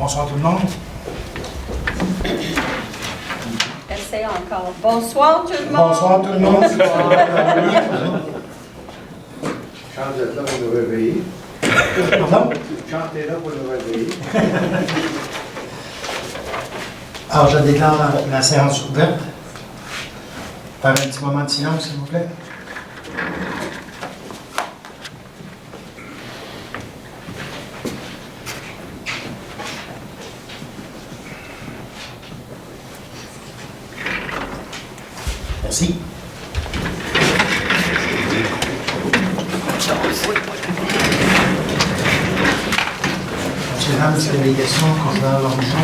Bonsoir tout le monde. Essayez encore. Bonsoir tout le monde. Bonsoir tout le monde. Chantez là pour nous réveiller. Pardon? Chantez là pour nous réveiller. Alors, je déclare la séance ouverte. Faire un petit moment de silence, s'il vous plaît. Merci. Monsieur Ham, est-ce qu'il y a des questions concernant l'ordre du jour?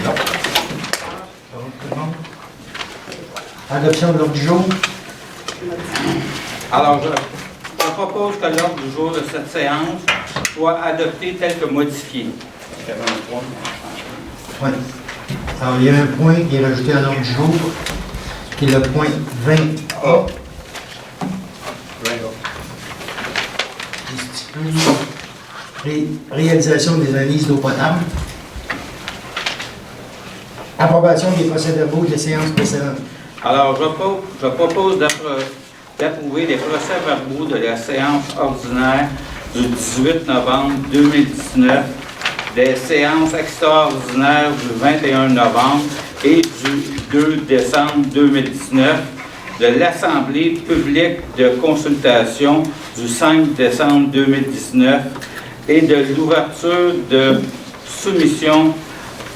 Non. Tout le monde? Adoption de l'ordre du jour. Alors, je propose que l'ordre du jour de cette séance soit adopté tel que modifié. Oui. Alors, il y a un point qui est rajouté à l'ordre du jour, qui est le point 20A. Qui stipule réalisation des analyses d'eau potable. Approbation des procès-verbaux des séances précédentes. Alors, je propose d'approuver les procès-verbaux de la séance ordinaire du 18 novembre 2019, des séances extraordinaires du 21 novembre et du 2 décembre 2019, de l'Assemblée publique de consultation du 5 décembre 2019 et de l'ouverture de soumission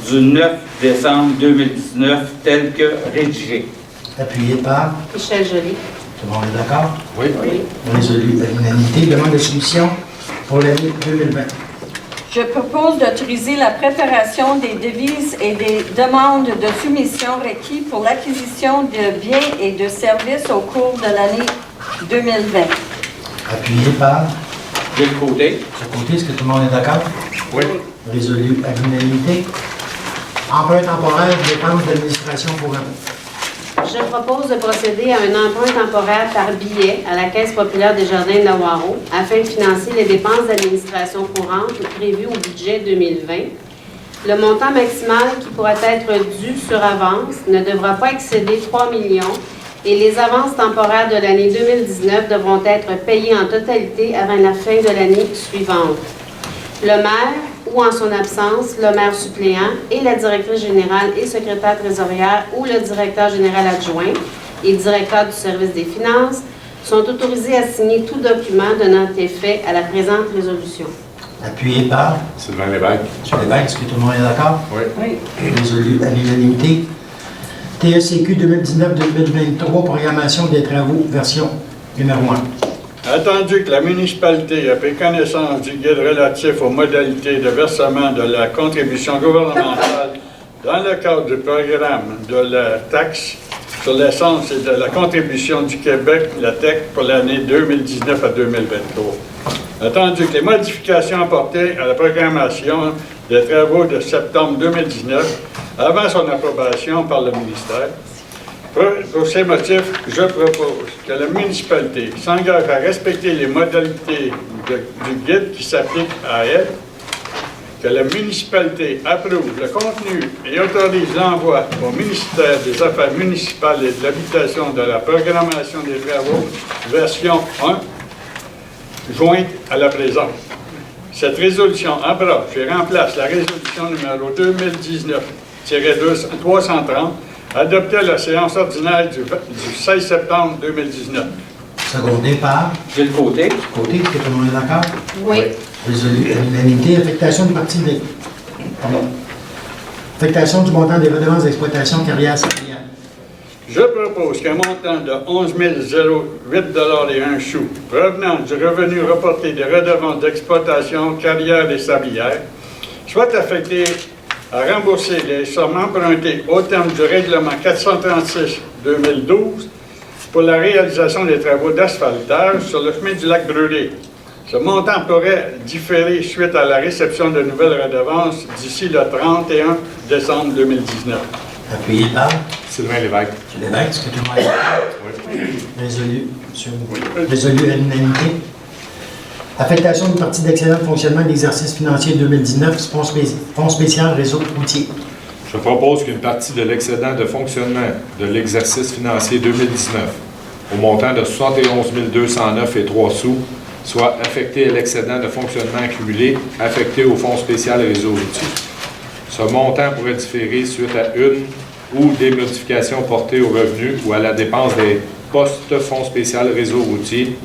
du 9 décembre 2019 tel que rédigé. Appuyé par. Michel Joly. Tout le monde est d'accord? Oui. Résolu à l'unanimité. Demande de soumission pour l'année 2020. Je propose d'autoriser la préparation des devises et des demandes de soumission requises pour l'acquisition de biens et de services au cours de l'année 2020. Appuyé par. De l'autre côté. Ce côté, est-ce que tout le monde est d'accord? Oui. Résolu à l'unanimité. Emprunt temporaire, dépenses d'administration courante. Je propose de procéder à un emprunt temporaire par billet à la Caisse populaire des Jardins de Nawarro afin de financer les dépenses d'administration courante prévues au budget 2020. Le montant maximal qui pourra être dû sur avance ne devra pas excéder 3 millions et les avances temporaires de l'année 2019 devront être payées en totalité avant la fin de l'année suivante. Le maire, ou en son absence, le maire suppléant et la directrice générale et secrétaire trésorière ou le directeur général adjoint et directeur du service des finances sont autorisés à signer tout document donnant effet à la présente résolution. Appuyé par. Sylvain Lévesque. M. Lévesque, est-ce que tout le monde est d'accord? Oui. Résolu à l'unanimité. TSCQ 2019-2023, programmation des travaux, version numéro 1. Attendu que la municipalité a pris connaissance du guide relatif aux modalités de versement de la contribution gouvernementale dans le cadre du programme de la taxe sur l'essence et de la contribution du Québec, la TEC, pour l'année 2019 à 2023. Attendu que les modifications apportées à la programmation des travaux de septembre 2019, avant son approbation par le ministère, pour ces motifs, je propose que la municipalité s'engage à respecter les modalités du guide qui s'applique à elle, que la municipalité approuve le contenu et autorise l'envoi au ministère des Affaires municipales et de l'Habitation de la programmation des travaux, version 1, jointe à la présente. Cette résolution abroge et remplace la résolution numéro 2019-330, adoptée à la séance ordinaire du 16 septembre 2019. Secondé par. De l'autre côté. Côté, est-ce que tout le monde est d'accord? Oui. Résolu à l'unanimité. Affectation du parti de. Pardon. Affectation du montant des redevances d'exploitation carrière salariale. Je propose qu'un montant de 11 008 et 1 sou provenant du revenu reporté des redevances d'exploitation carrière et sablières soit affecté à rembourser les sommes empruntées au terme du règlement 436-2012 pour la réalisation des travaux d'asphaltage sur le chemin du lac Brûlé. Ce montant pourrait différer suite à la réception de nouvelles redevances d'ici le 31 décembre 2019. Appuyé par. Sylvain Lévesque. M. Lévesque, est-ce que tout le monde est d'accord? Oui. Résolu. Résolu à l'unanimité. Affectation d'une partie d'excédent de fonctionnement de l'exercice financier 2019, Fonds spécial réseau routier. Je propose qu'une partie de l'excédent de fonctionnement de l'exercice financier 2019, au montant de 71 209 et 3 sous, soit affectée à l'excédent de fonctionnement accumulé affecté au Fonds spécial réseau routier. Ce montant pourrait différer suite à une ou des modifications portées aux revenus ou à la dépense des postes Fonds spécial réseau routier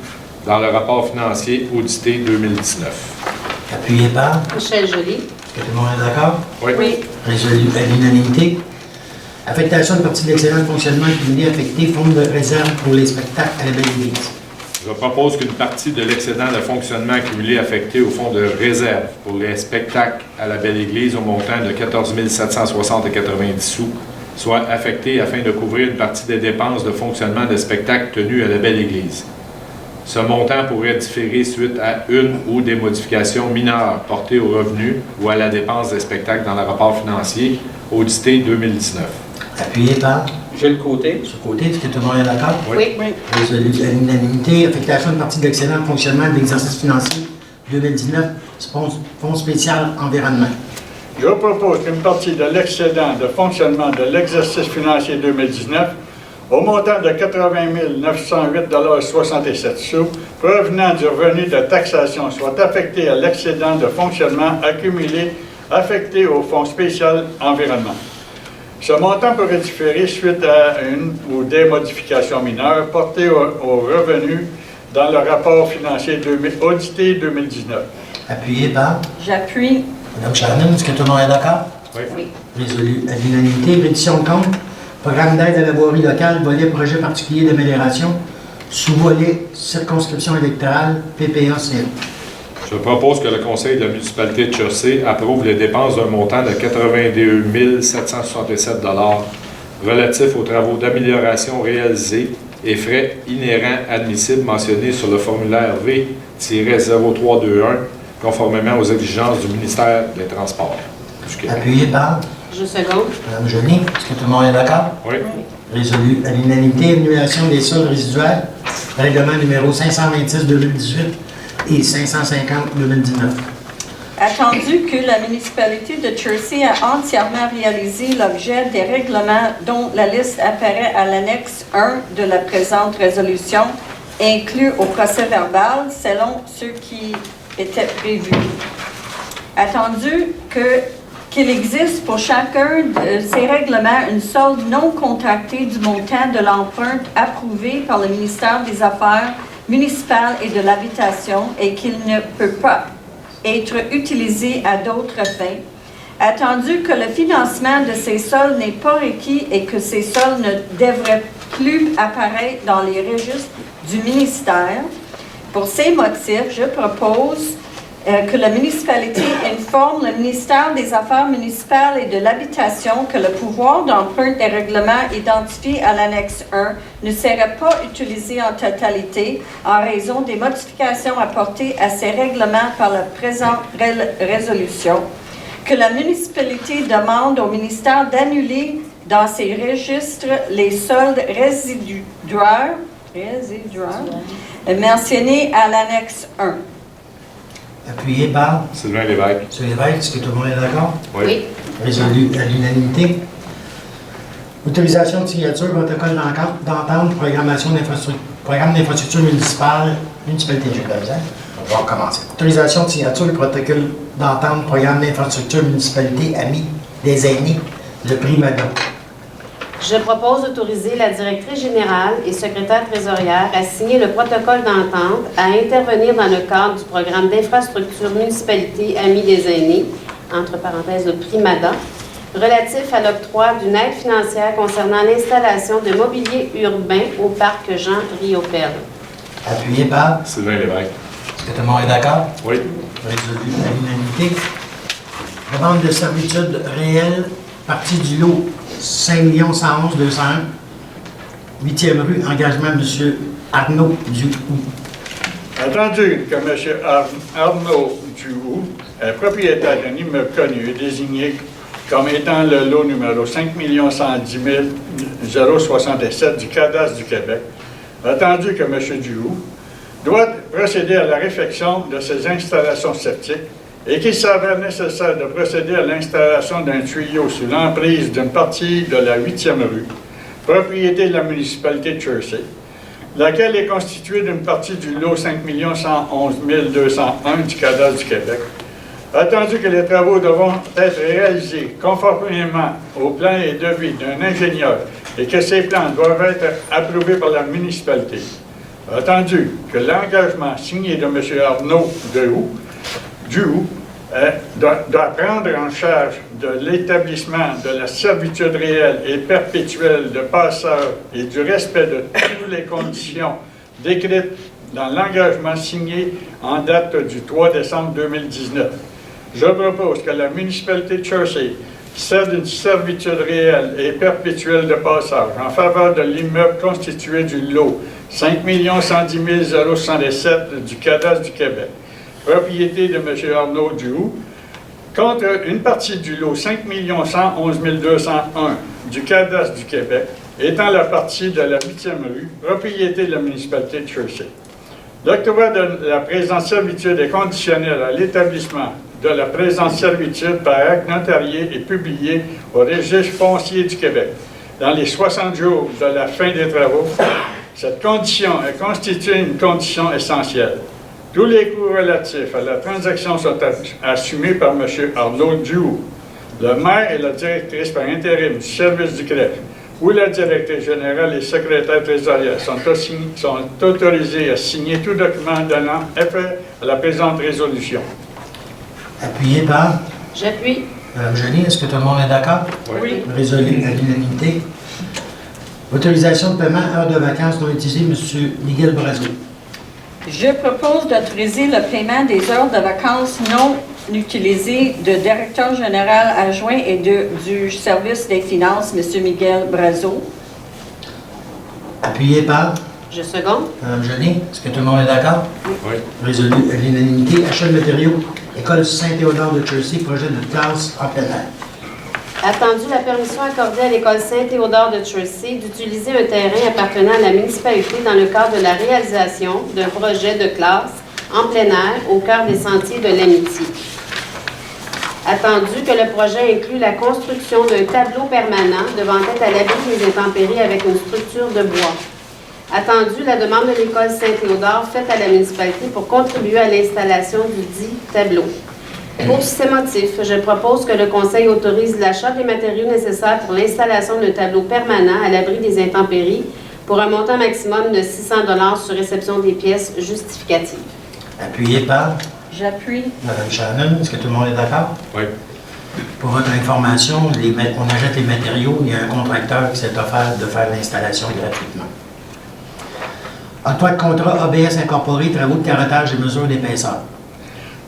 dans le rapport financier audité 2019. Appuyé par. Michel Joly. Est-ce que tout le monde est d'accord? Oui. Résolu à l'unanimité. Affectation de partie de l'excédent de fonctionnement accumulé affecté, fonds de réserve pour les spectacles à la Belle-Église. Je propose qu'une partie de l'excédent de fonctionnement accumulé affecté au fonds de réserve pour les spectacles à la Belle-Église au montant de 14 760 et 90 sous soit affectée afin de couvrir une partie des dépenses de fonctionnement de spectacles tenus à la Belle-Église. Ce montant pourrait différer suite à une ou des modifications mineures portées aux revenus ou à la dépense des spectacles dans le rapport financier audité 2019. Appuyé par. Gilles Côté. Ce côté, est-ce que tout le monde est d'accord? Oui. Résolu à l'unanimité. Affectation de partie de l'excédent de fonctionnement de l'exercice financier 2019, Fonds spécial environnement. Je propose qu'une partie de l'excédent de fonctionnement de l'exercice financier 2019 au montant de 80 908,67 sous provenant du revenu de taxation soit affectée à l'excédent de fonctionnement accumulé affecté au Fonds spécial environnement. Ce montant pourrait différer suite à une ou des modifications mineures portées aux revenus dans le rapport financier audité 2019. Appuyé par. J'appuie. Mme Shannon, est-ce que tout le monde est d'accord? Oui. Résolu à l'unanimité. Reddition de compte. Programme d'aide à la voirie locale, volet projet particulier d'amélioration, sous-volet circonscription électorale, PPA-CA. Je propose que le Conseil de la municipalité de Chaussée approuve les dépenses d'un montant de 82 767 relatifs aux travaux d'amélioration réalisés et frais inhérents admissibles mentionnés sur le formulaire V-0321, conformément aux exigences du ministère des Transports. Appuyé par. Je seconde. Mme Joly, est-ce que tout le monde est d'accord? Oui. Résolu à l'unanimité. Annulation des soldes résiduels, règlement numéro 526-2018 et 550-2019. Attendu que la municipalité de Chaussée a entièrement réalisé l'objet des règlements dont la liste apparaît à l'annexe 1 de la présente résolution, inclus au procès-verbal selon ce qui était prévu. Attendu qu'il existe pour chacun de ces règlements une solde non contractée du montant de l'empreinte approuvée par le ministère des Affaires municipales et de l'Habitation et qu'il ne peut pas être utilisé à d'autres fins. Attendu que le financement de ces soldes n'est pas requis et que ces soldes ne devraient plus apparaître dans les registres du ministère. Pour ces motifs, je propose que la municipalité informe le ministère des Affaires municipales et de l'Habitation que le pouvoir d'emprunt des règlements identifiés à l'annexe 1 ne serait pas utilisé en totalité en raison des modifications apportées à ces règlements par la présente résolution, que la municipalité demande au ministère d'annuler dans ses registres les soldes résiduaires mentionnés à l'annexe 1. Appuyé par. Sylvain Lévesque. M. Lévesque, est-ce que tout le monde est d'accord? Oui. Résolu à l'unanimité. Autorisation de signature, protocole d'entente, programme d'infrastructure municipale, municipalité de Géclose. On va recommencer. Autorisation de signature, protocole d'entente, programme d'infrastructure municipalité, Amis des aînés, le prix Madon. Je propose d'autoriser la directrice générale et secrétaire trésorière à signer le protocole d'entente à intervenir dans le cadre du programme d'infrastructure municipalité Amis des aînés, entre parenthèses le prix MADA, relatif à l'octroi d'une aide financière concernant l'installation de mobilier urbain au parc Jean-Riopelle. Appuyé par. Sylvain Lévesque. Est-ce que tout le monde est d'accord? Oui. Résolu à l'unanimité. Demande de servitude réelle, partie du lot 5 111 201, 8e rue, engagement M. Arnaud Duhoux. Attendu que M. Arnaud Duhoux, propriétaire d'un immeuble connu et désigné comme étant le lot numéro 5 110 067 du cadastre du Québec, attendu que M. Duhoux doit procéder à la réfection de ces installations septiques et qu'il s'avère nécessaire de procéder à l'installation d'un tuyau sous l'emprise d'une partie de la 8e rue, propriété de la municipalité de Chersey, laquelle est constituée d'une partie du lot 5 111 201 du cadastre du Québec, attendu que les travaux devront être réalisés conformément aux plans et devis d'un ingénieur et que ces plans doivent être approuvés par la municipalité. Attendu que l'engagement signé de M. Arnaud Duhoux doit prendre en charge de l'établissement de la servitude réelle et perpétuelle de passeurs et du respect de toutes les conditions décrites dans l'engagement signé en date du 3 décembre 2019. Je propose que la municipalité de Chersey cède une servitude réelle et perpétuelle de passage en faveur de l'immeuble constitué du lot 5 110 067 du cadastre du Québec, propriété de M. Arnaud Duhoux, contre une partie du lot 5 111 201 du cadastre du Québec, étant la partie de la 8e rue, propriété de la municipalité de Chersey. L'octroi de la présente servitude est conditionnel à l'établissement de la présente servitude par acte notarié et publié au Registre foncier du Québec dans les 60 jours de la fin des travaux. Cette condition est constituée une condition essentielle. Tous les coûts relatifs à la transaction sont assumés par M. Arnaud Duhoux. Le maire et la directrice par intérim du service du CREF ou la directrice générale et secrétaire trésorière sont autorisés à signer tout document donnant effet à la présente résolution. Appuyé par J'appuie. Mme Joly. Est-ce que tout le monde est d'accord? Oui. Résolu à l'unanimité. Autorisation de paiement, heure de vacances non utilisée, M. Miguel Brazo. Je propose d'autoriser le paiement des heures de vacances non utilisées de directeur général adjoint et du service des finances, M. Miguel Brazo. Appuyé par Je seconde. Mme Joly. Est-ce que tout le monde est d'accord? Oui. Résolu à l'unanimité. Achat de matériaux, École Saint-Théodore de Chersey, projet de classe en plein air. Attendu la permission accordée à l'École Saint-Théodore de Chersey d'utiliser un terrain appartenant à la municipalité dans le cadre de la réalisation d'un projet de classe en plein air au cœur des sentiers de l'Amitié. Attendu que le projet inclut la construction d'un tableau permanent devant être à l'abri des intempéries avec une structure de bois. Attendu la demande de l'École Saint-Théodore faite à la municipalité pour contribuer à l'installation du dit tableau. Pour ces motifs, je propose que le Conseil autorise l'achat des matériaux nécessaires pour l'installation d'un tableau permanent à l'abri des intempéries pour un montant maximum de 600 $ sur réception des pièces justificatives. Appuyé par J'appuie. Mme Shannon. Est-ce que tout le monde est d'accord? Oui. Pour votre information, on achète les matériaux, il y a un contracteur qui s'est offert de faire l'installation gratuitement. Octroi de contrat ABS Incorporé, travaux de carottage et mesures d'épaisseur.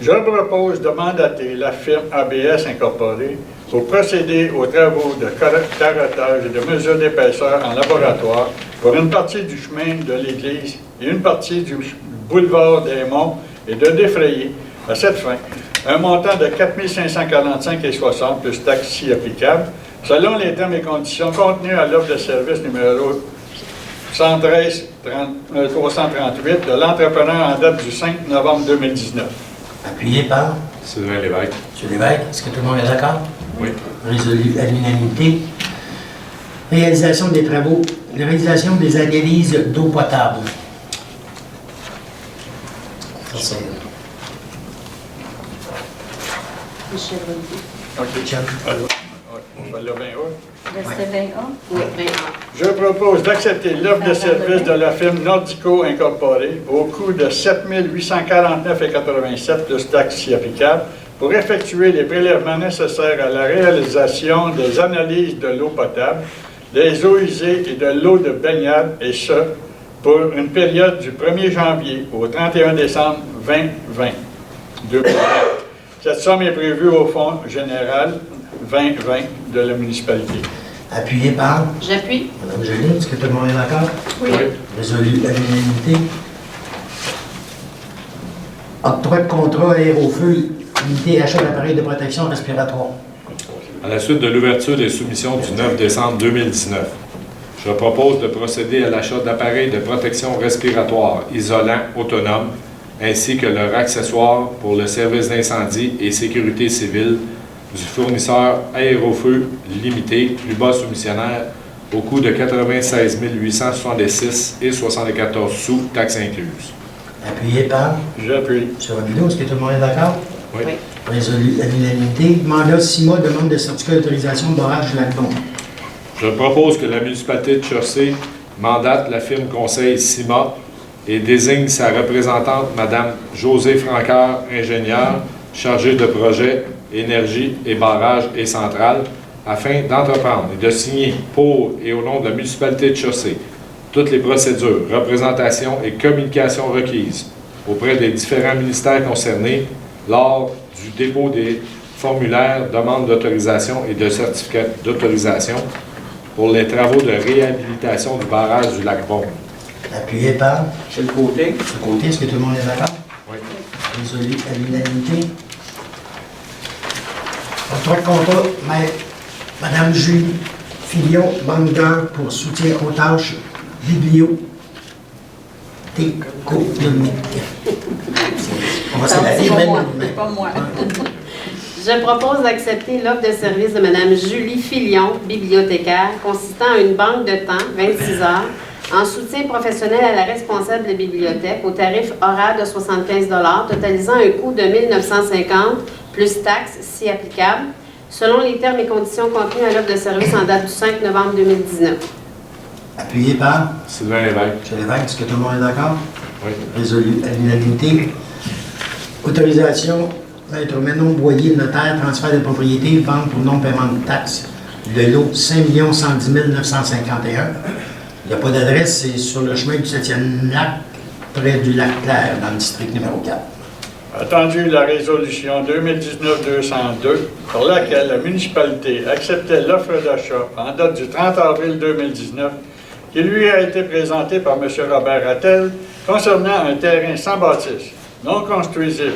Je propose de mandater la firme ABS Incorporée pour procéder aux travaux de carottage et de mesure d'épaisseur en laboratoire pour une partie du chemin de l'église et une partie du boulevard des Monts et de défrayer, à cette fin, un montant de 4 545,60 plus taxes si applicables, selon les termes et conditions contenus à l'offre de service numéro 113 338 de l'entrepreneur en date du 5 novembre 2019. Appuyé par Sylvain Lévesque. M. Lévesque. Est-ce que tout le monde est d'accord? Oui. Résolu à l'unanimité. Réalisation des travaux. La réalisation des analyses d'eau potable. Ça, c'est... Michel Rodrigue. OK. Michel. On va le 20 août. Restait 21. Oui, 21. Je propose d'accepter l'offre de service de la firme Nordico Incorporée au coût de 7 849,87 plus taxes si applicables pour effectuer les prélèvements nécessaires à la réalisation des analyses de l'eau potable, des eaux usées et de l'eau de baignade, et ce, pour une période du 1er janvier au 31 décembre 2020. Cette somme est prévue au Fonds général 2020 de la municipalité. Appuyé par J'appuie. Mme Joly. Est-ce que tout le monde est d'accord? Oui. Résolu à l'unanimité. Octroi de contrat Aérofeu, unité achat d'appareils de protection respiratoire. À la suite de l'ouverture des soumissions du 9 décembre 2019, Je propose de procéder à l'achat d'appareils de protection respiratoire isolants autonomes ainsi que leurs accessoires pour le service d'incendie et sécurité civile du fournisseur Aérofeu Limité, plus bas soumissionnaire, au coût de 96 866 et 74 sous, taxes incluses. Appuyé par J'appuie. M. Robideau. Est-ce que tout le monde est d'accord? Oui. Oui. Résolu à l'unanimité. Mandat 6 mois, demande de certificat d'autorisation de barrage du lac Bon. Je propose que la municipalité de Chaussée mandate la firme conseil CIMA et désigne sa représentante, Mme Josée Francaire, ingénieure, chargée de projet, énergie et barrage et centrale, afin d'entreprendre et de signer pour et au nom de la municipalité de Chaussée toutes les procédures, représentations et communications requises auprès des différents ministères concernés lors du dépôt des formulaires, demandes d'autorisation et de certificats d'autorisation pour les travaux de réhabilitation du barrage du lac Bon. Appuyé par Sur le côté, M. Côté. Est-ce que tout le monde est d'accord? Oui. Résolu à l'unanimité. Octroi de contrat, Mme Julie Filion, banque d'heures pour soutien aux tâches bibliothéconomiques. On va se la C'est dire, pas moi. même. C'est pas moi. Je propose d'accepter l'offre de service de Mme Julie Filion, bibliothécaire, consistant en une banque de temps, 26 heures, en soutien professionnel à la responsable de bibliothèque au tarif horaire de 75 $, totalisant un coût de 1 950 plus taxes, si applicable, selon les termes et conditions contenus à l'offre de service en date du 5 novembre 2019. Appuyé par Sylvain Lévesque. M. Lévesque. Est-ce que tout le monde est d'accord? Oui. Résolu à l'unanimité. Autorisation, Maître Manon Boyer, notaire, transfert de propriété, vente pour non-paiement de taxes. Le lot 5 110 951. Il n'y a pas d'adresse, c'est sur le chemin du 7e lac, près du lac Clair, dans le district numéro 4. Attendu la résolution 2019-202 par laquelle la municipalité acceptait l'offre d'achat en date du 30 avril 2019 qui lui a été présentée par M. Robert Rattel concernant un terrain sans bâtisse, non construisible,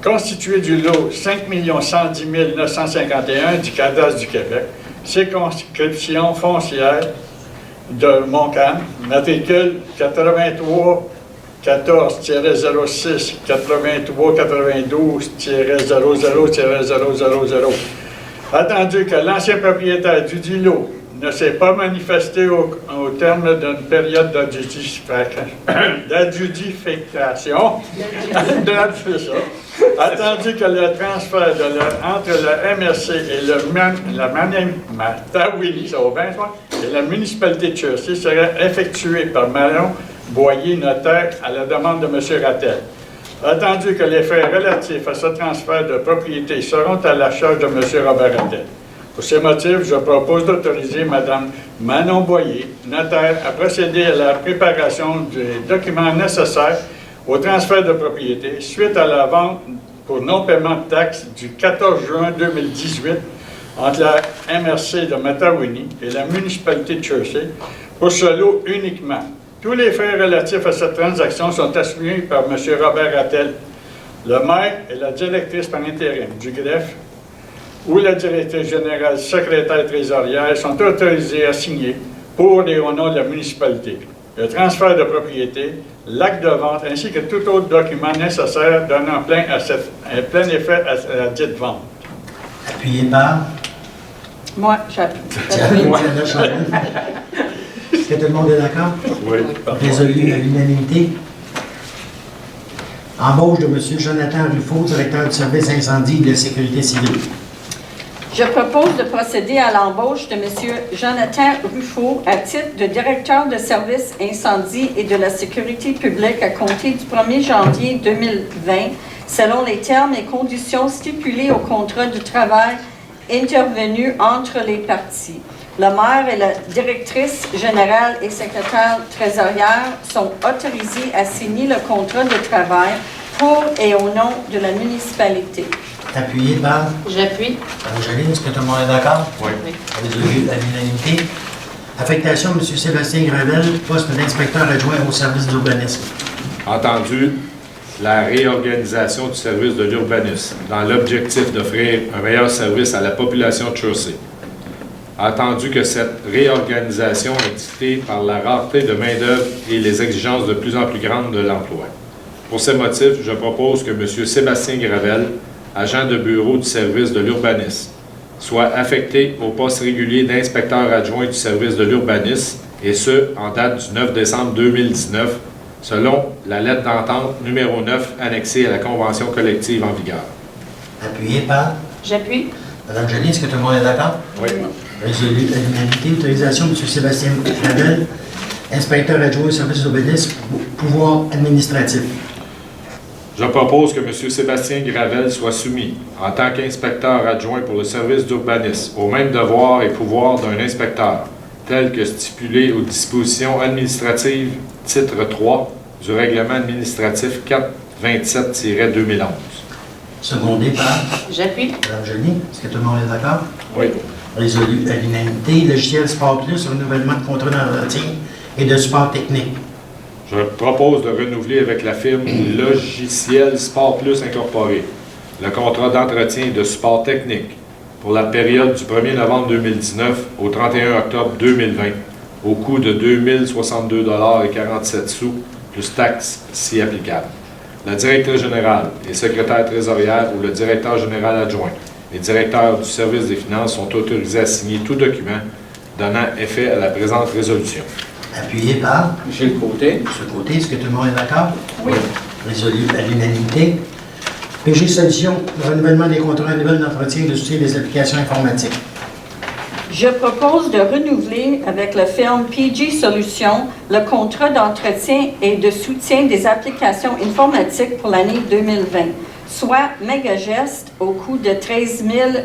constitué du lot 5 110 951 du cadastre du Québec, circonscription foncière de Montcalm, matricule 83 14-06 83 92-00-0000. Attendu que l'ancien propriétaire du dit lot ne s'est pas manifesté au terme d'une période d'adjudication, attendu que le transfert entre le MRC et la Matawini, ça va bien, et la municipalité de Chaussée serait effectué par Marion Boyer, notaire, à la demande de M. Rattel. Attendu que les frais relatifs à ce transfert de propriété seront à la charge de M. Robert Rattel. Pour ces motifs, je propose d'autoriser Mme Manon Boyer, notaire, à procéder à la préparation des documents nécessaires au transfert de propriété suite à la vente pour non-paiement de taxes du 14 juin 2018 entre la MRC de Matawini et la municipalité de Chaussée pour ce lot uniquement. Tous les frais relatifs à cette transaction sont assumés par M. Robert Rattel, le maire et la directrice par intérim du greffe ou la directrice générale secrétaire trésorière sont autorisés à signer pour et au nom de la municipalité le transfert de propriété, l'acte de vente ainsi que tout autre document nécessaire donnant plein effet à la dite vente. Appuyé par Moi, j'appuie. Diana Chauvin. Est-ce que tout le monde est d'accord? Oui. Résolu à l'unanimité. Embauche de M. Jonathan Ruffo, directeur du service incendie et de sécurité civile. Je propose de procéder à l'embauche de M. Jonathan Ruffo à titre de directeur de service incendie et de la sécurité publique à compter du 1er janvier 2020, selon les termes et conditions stipulés au contrat du travail intervenu entre les parties. Le maire et la directrice générale et secrétaire trésorière sont autorisés à signer le contrat de travail pour et au nom de la municipalité. Appuyé par J'appuie. Angeline. Est-ce que tout le monde est d'accord? Oui. Résolu à l'unanimité. Affectation de M. Sébastien Gravel, poste d'inspecteur adjoint au service d'urbanisme. Entendu, la réorganisation du service de l'urbanisme dans l'objectif d'offrir un meilleur service à la population de Chaussée. attendu que cette réorganisation est dictée par la rareté de main-d'œuvre et les exigences de plus en plus grandes de l'emploi. Pour ces motifs, je propose que M. Sébastien Gravel, agent de bureau du service de l'urbanisme, soit affecté au poste régulier d'inspecteur adjoint du service de l'urbanisme, et ce, en date du 9 décembre 2019, selon la lettre d'entente numéro 9 annexée à la convention collective en vigueur. Appuyé par J'appuie. Mme Joly. Est-ce que tout le monde est d'accord? Oui. Résolu à l'unanimité. Autorisation de M. Sébastien Gravel, inspecteur adjoint au service d'urbanisme, pouvoir administratif. Je propose que M. Sébastien Gravel soit soumis, en tant qu'inspecteur adjoint pour le service d'urbanisme, aux mêmes devoirs et pouvoirs d'un inspecteur, tels que stipulés aux dispositions administratives titre 3 du règlement administratif 427-2011. Secondé par J'appuie. Mme Joly. Est-ce que tout le monde est d'accord? Oui. Résolu à l'unanimité. Logiciel Sport Plus, renouvellement de contrat d'entretien et de support technique. Je propose de renouveler avec la firme Logiciel Sport Plus Incorporé le contrat d'entretien et de support technique pour la période du 1er novembre 2019 au 31 octobre 2020 au coût de 2062,47 $ plus taxes si applicable. La directrice générale, les secrétaires trésorières ou le directeur général adjoint, les directeurs du service des finances sont autorisés à signer tout document donnant effet à la présente résolution. Appuyé par Gilles Côté. ce côté. Est-ce que tout le monde est d'accord? Oui. Résolu à l'unanimité. PG Solutions, renouvellement des contrats annuels d'entretien et de soutien des applications informatiques. Je propose de renouveler avec la firme PG Solutions le contrat d'entretien et de soutien des applications informatiques pour l'année 2020, soit Megagest au coût de 13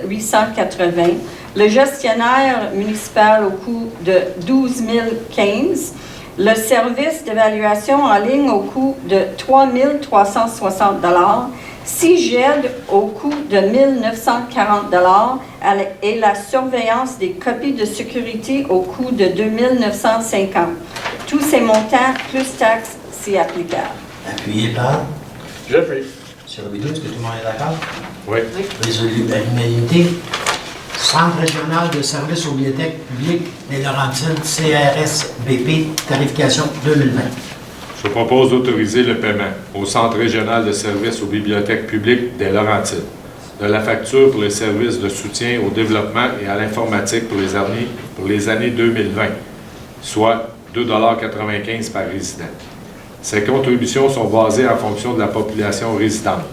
880, le gestionnaire municipal au coût de 12 015, le service d'évaluation en ligne au coût de 3 360 $, CIGED au coût de 1 940 $ et la surveillance des copies de sécurité au coût de 2 950 $. Tous ces montants plus taxes si applicable. Appuyé par J'appuie. M. Robidoux. Est-ce que tout le monde est d'accord? Oui. Résolu à l'unanimité. Centre régional de services aux bibliothèques publiques des Laurentides, CRSBP, tarification 2020. Je propose d'autoriser le paiement au Centre régional de services aux bibliothèques publiques des Laurentides de la facture pour les services de soutien au développement et à l'informatique pour les années 2020, soit 2,95 $ par résident. Ces contributions sont basées en fonction de la population résidente,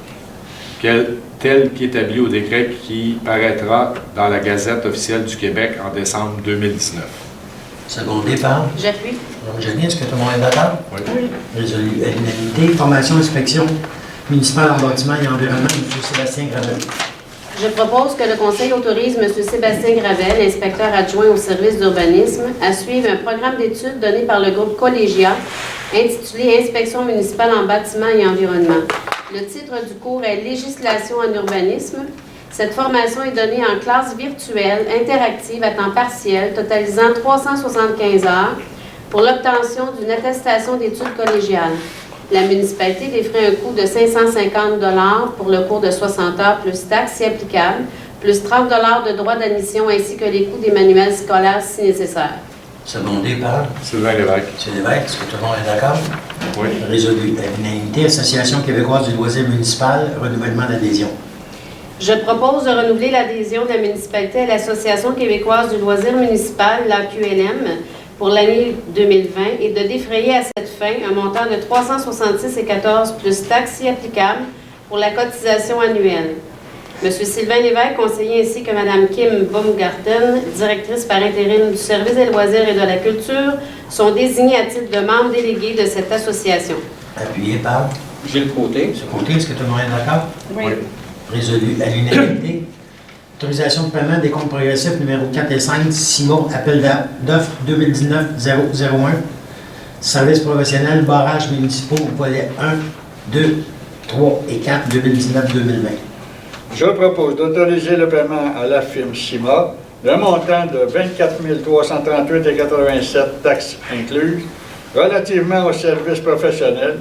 tel qu'établi au décret qui paraîtra dans la Gazette officielle du Québec en décembre 2019. Secondé par J'appuie. Mme Joly. Est-ce que tout le monde est d'accord? Oui. Résolu à l'unanimité. Formation, inspection municipale en bâtiment et environnement, M. Sébastien Gravel. Je propose que le Conseil autorise M. Sébastien Gravel, inspecteur adjoint au service d'urbanisme, à suivre un programme d'études donné par le groupe Collégia intitulé « Inspection municipale en bâtiment et environnement ». Le titre du cours est « Législation en urbanisme ». Cette formation est donnée en classe virtuelle, interactive à temps partiel, totalisant 375 heures pour l'obtention d'une attestation d'études collégiales. La municipalité défrait un coût de 550 $ pour le cours de 60 heures plus taxes si applicable, plus 30 $ de droits d'admission ainsi que les coûts des manuels scolaires si nécessaire. Secondé par Sylvain Lévesque. M. Lévesque. Est-ce que tout le monde est d'accord? Oui. Résolu à l'unanimité. Association québécoise du loisir municipal, renouvellement d'adhésion. Je propose de renouveler l'adhésion de la municipalité à l'Association québécoise du loisir municipal, l'AQLM, pour l'année 2020 et de défrayer à cette fin un montant de 366,14 plus taxes si applicables pour la cotisation annuelle. M. Sylvain Lévesque, conseiller, ainsi que Mme Kim Baumgarten, directrice par intérim du service des loisirs et de la culture, sont désignés à titre de membres délégués de cette association. Appuyé par Gilles Côté. M. Côté. Est-ce que tout le monde est d'accord? Oui. Résolu à l'unanimité. Autorisation de paiement des comptes progressifs numéro 4 et 5, Simon, appel d'offres 2019-001, services professionnels, barrages municipaux, volets 1, 2, 3 et 4, 2019-2020. Je propose d'autoriser le paiement à la firme CIMA d'un montant de 24 338,87 $ taxes incluses relativement aux services professionnels,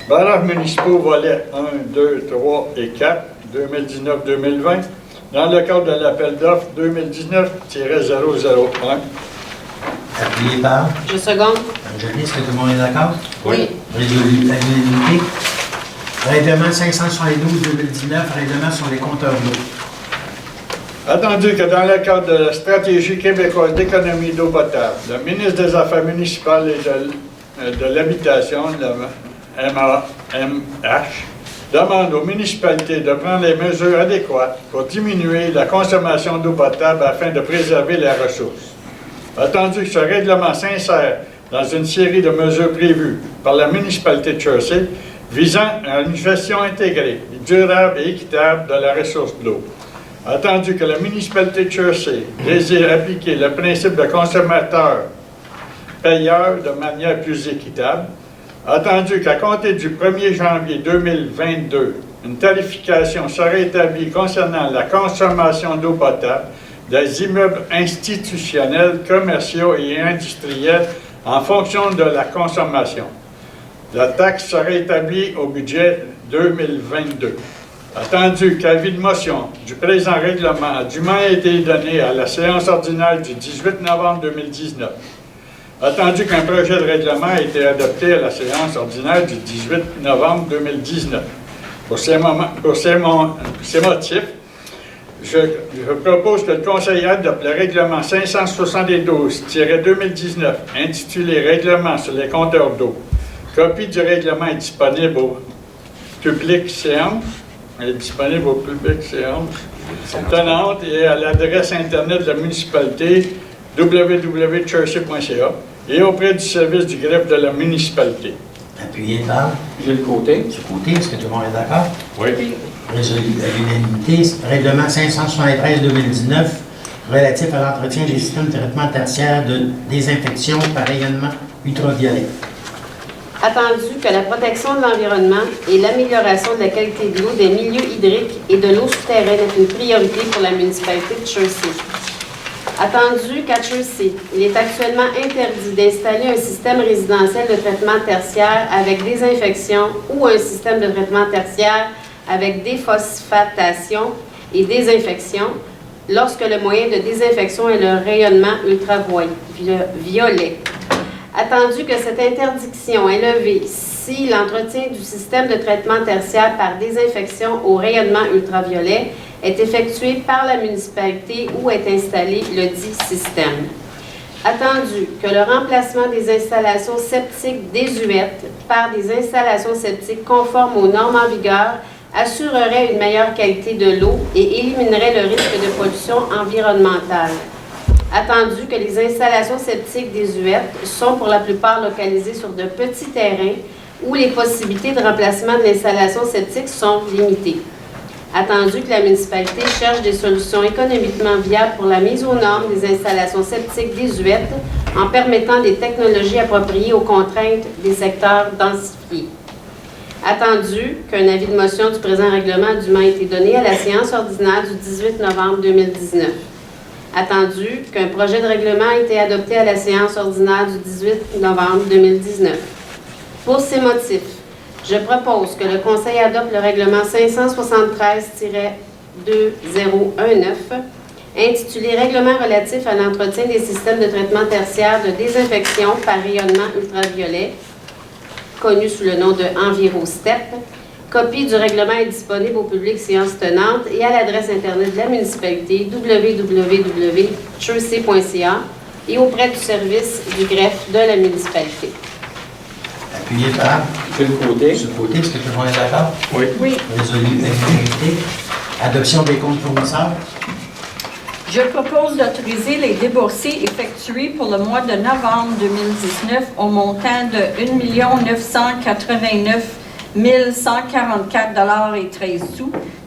barrages municipaux volets 1, 2, 3 et 4, 2019-2020, dans le cadre de l'appel d'offres 2019-001. Appuyé par Je seconde. Anne-Jolie. Est-ce que tout le monde est d'accord? Oui. Résolu à l'unanimité. Règlement 572-2019, règlement sur les compteurs d'eau. Attendu que dans le cadre de la stratégie québécoise d'économie d'eau potable, le ministre des Affaires municipales et de l'Habitation, le MH, demande aux municipalités de prendre les mesures adéquates pour diminuer la consommation d'eau potable afin de préserver la ressource. Attendu que ce règlement s'insère dans une série de mesures prévues par la municipalité de Chersey visant à une gestion intégrée, durable et équitable de la ressource de l'eau. Attendu que la municipalité de Chersey désire appliquer le principe de consommateur-payeur de manière plus équitable, attendu qu'à compter du 1er janvier 2022, une tarification sera établie concernant la consommation d'eau potable des immeubles institutionnels, commerciaux et industriels en fonction de la consommation. La taxe sera établie au budget 2022. Attendu qu'avis de motion du présent règlement a dûment été donné à la séance ordinaire du 18 novembre 2019. Attendu qu'un projet de règlement a été adopté à la séance ordinaire du 18 novembre 2019. Pour ces motifs, je propose que le Conseil adopte le règlement 572-2019, intitulé « Règlement sur les compteurs d'eau ». Copie du règlement est disponible au public séance. Elle est disponible au public séance tenante et à l'adresse Internet de la municipalité www.chersey.ca et auprès du service du greffe de la municipalité. Appuyé par Gilles Côté. Gilles Côté. Est-ce que tout le monde est d'accord? Oui. Résolu à l'unanimité. Règlement 573-2019 relatif à l'entretien des systèmes de traitement tertiaire de désinfection par rayonnement ultraviolet. Attendu que la protection de l'environnement et l'amélioration de la qualité de l'eau des milieux hydriques et de l'eau souterraine est une priorité pour la municipalité de Chersey. Attendu qu'à Chersey, il est actuellement interdit d'installer un système résidentiel de traitement tertiaire avec désinfection ou un système de traitement tertiaire avec déphosphatation et désinfection lorsque le moyen de désinfection est le rayonnement ultraviolet. Attendu que cette interdiction est levée si l'entretien du système de traitement tertiaire par désinfection au rayonnement ultraviolet est effectué par la municipalité où est installé le dit système. Attendu que le remplacement des installations septiques désuètes par des installations septiques conformes aux normes en vigueur assurerait une meilleure qualité de l'eau et éliminerait le risque de pollution environnementale. Attendu que les installations septiques désuètes sont pour la plupart localisées sur de petits terrains où les possibilités de remplacement de l'installation septique sont limitées. Attendu que la municipalité cherche des solutions économiquement viables pour la mise aux normes des installations septiques désuètes en permettant des technologies appropriées aux contraintes des secteurs densifiés. Attendu qu'un avis de motion du présent règlement a dûment été donné à la séance ordinaire du 18 novembre 2019. Attendu qu'un projet de règlement a été adopté à la séance ordinaire du 18 novembre 2019. Pour ces motifs, je propose que le Conseil adopte le règlement 573-2019, intitulé « Règlement relatif à l'entretien des systèmes de traitement tertiaire de désinfection par rayonnement ultraviolet », connu sous le nom de EnviroStep. Copie du règlement est disponible au public séance tenante et à l'adresse Internet de la municipalité www.chersey.ca et auprès du service du greffe de la municipalité. Appuyé par Gilles Côté. Gilles Côté. Est-ce que tout le monde est d'accord? Oui. Oui. Résolu à l'unanimité. Adoption des comptes fournisseurs. Je propose d'autoriser les déboursés effectués pour le mois de novembre 2019 au montant de 1 989 144,13 $,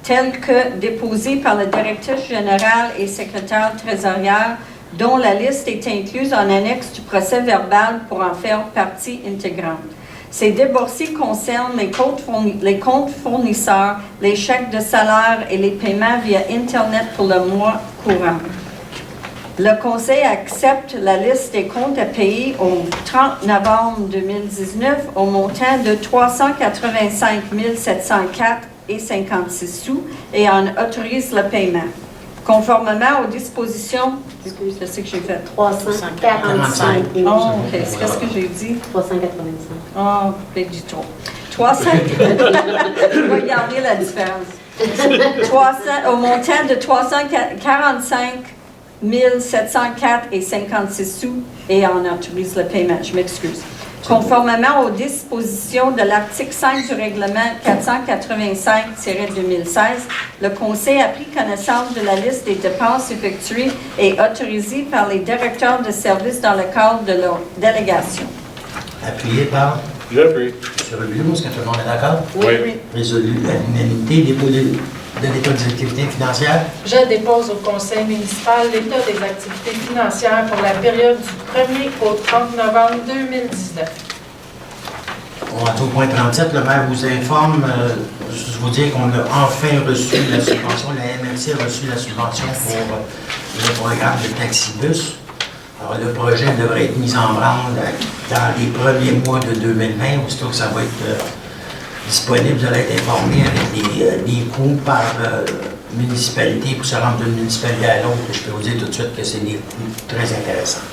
tels que déposés par le directeur général et secrétaire trésorière, dont la liste est incluse en annexe du procès verbal pour en faire partie intégrante. Ces déboursés concernent les comptes fournisseurs, les chèques de salaire et les paiements via Internet pour le mois courant. Le Conseil accepte la liste des comptes à payer au 30 novembre 2019 au montant de 385 704,56 $ et en autorise le paiement. Conformément aux dispositions, excuse, je sais que j'ai fait. 345 000. Oh, OK. C'est qu'est-ce que j'ai dit? 385. Oh, peut-être du trop. 300. Je vais garder la différence. 300, au montant de 345 704,56 sous et on autorise le paiement. Je m'excuse. Conformément aux dispositions de l'article 5 du règlement 485-2016, le Conseil a pris connaissance de la liste des dépenses effectuées et autorisées par les directeurs de services dans le cadre de leur délégation. Appuyé par J'appuie. M. Rebulou. Est-ce que tout le monde est d'accord? Oui. Résolu à l'unanimité. Dépôt de l'état des activités financières. Je dépose au Conseil municipal l'état des activités financières pour la période du 1er au 30 novembre 2019. On va au point 37. Le maire vous informe, je vous dire qu'on a enfin reçu la subvention. La MRC a reçu la subvention pour le programme de taxibus. Alors, le projet devrait être mis en branle dans les premiers mois de 2020, aussitôt que ça va être disponible. Vous allez être informé avec les coûts par municipalité pour se rendre d'une municipalité à l'autre. Je peux vous dire tout de suite que c'est des coûts très intéressants.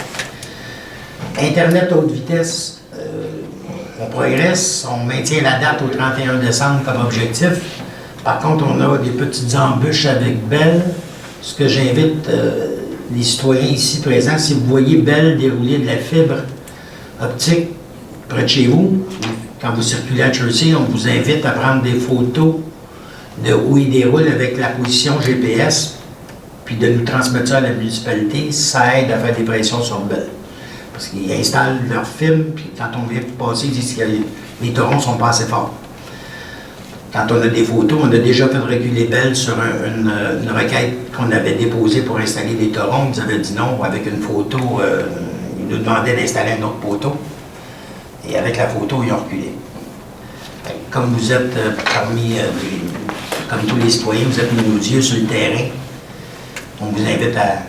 Internet haute vitesse, on progresse. On maintient la date au 31 décembre comme objectif. Par contre, on a des petites embûches avec Bell. Ce que j'invite les citoyens ici présents, si vous voyez Bell dérouler de la fibre optique près de chez vous, quand vous circulez à Chelsea, on vous invite à prendre des photos de où il déroule avec la position GPS, puis de nous transmettre ça à la municipalité. Ça aide à faire des pressions sur Bell. Parce qu'ils installent leur film, puis quand on vient passer, ils disent que les torrents ne sont pas assez forts. Quand on a des photos, on a déjà fait reculer Bell sur une requête qu'on avait déposée pour installer des torrents. Ils avaient dit non, avec une photo, ils nous demandaient d'installer un autre poteau. Et avec la photo, ils ont reculé. Comme vous êtes comme tous les citoyens, vous êtes nos yeux sur le terrain. On vous invite à,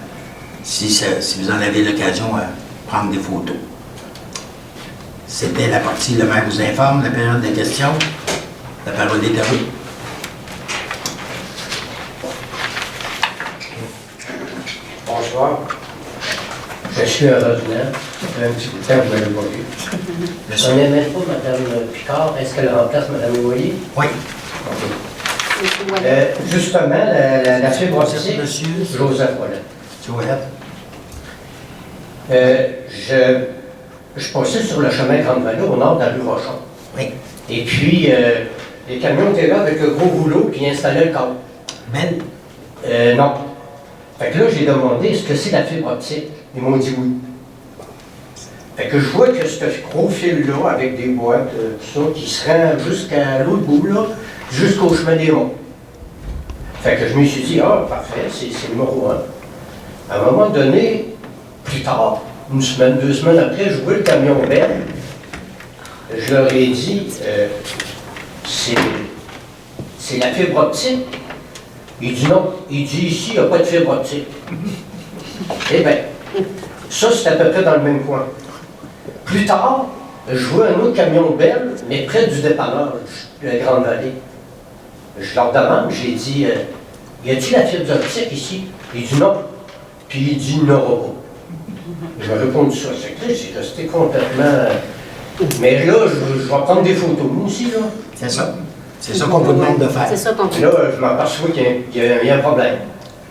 si vous en avez l'occasion, à prendre des photos. C'était la partie Le maire vous informe, la période de questions. La parole est à vous. Bonsoir. Je suis un ordinaire. Ça fait un petit bout de temps que vous m'avez pas vu. Je connais même pas Mme Picard. Est-ce qu'elle remplace Mme Ouillet? Oui. Justement, la fibre optique. Monsieur Joseph Ouellet. Je passais sur le chemin Grande-Vallée au nord de la rue Rochon. Oui. Et puis, les camions étaient là avec le gros rouleau puis ils installaient le câble. Belle. Non. Fait que là, j'ai demandé, est-ce que c'est la fibre optique? Ils m'ont dit oui. Fait que je vois que ce gros fil-là, avec des boîtes, tout ça, qui se rend jusqu'à l'autre bout, là, jusqu'au chemin des Monts. Fait que je me suis dit, ah, parfait, c'est le numéro 1. À un moment donné, plus tard, une semaine, 2 semaines après, je vois le camion vert. Je leur ai dit, c'est la fibre optique. Il dit non. Il dit ici, il n'y a pas de fibre optique. Eh bien, ça, c'est à peu près dans le même coin. Plus tard, je vois un autre camion Bell, mais près du dépanneur de la Grande-Vallée. Je leur demande, j'ai dit, y a-t-il la fibre optique ici? Il dit non. Puis il dit, il n'y aura pas. J'ai répondu ça. C'est clair, c'est resté complètement. Mais là, je vais prendre des photos, moi aussi, là. C'est ça. C'est ça qu'on vous demande de faire. C'est ça qu'on fait. Là, je m'aperçois qu'il y a un problème.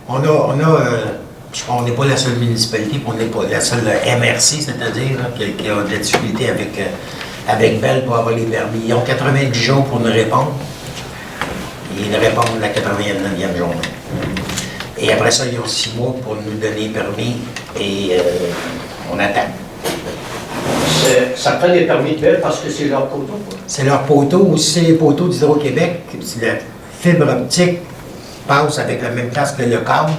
On n'est pas la seule municipalité, puis on n'est pas la seule MRC, c'est-à-dire là, qui a de la difficulté avec Bell pour avoir les permis. Ils ont 90 jours pour nous répondre. Ils répondent la 89e journée. Et après ça, ils ont 6 mois pour nous donner permis et on attend. Ça prend des permis de Bell parce que c'est leur poteau, quoi. C'est leur poteau, ou si c'est les poteaux d'Hydro-Québec, si la fibre optique passe avec la même place que le câble,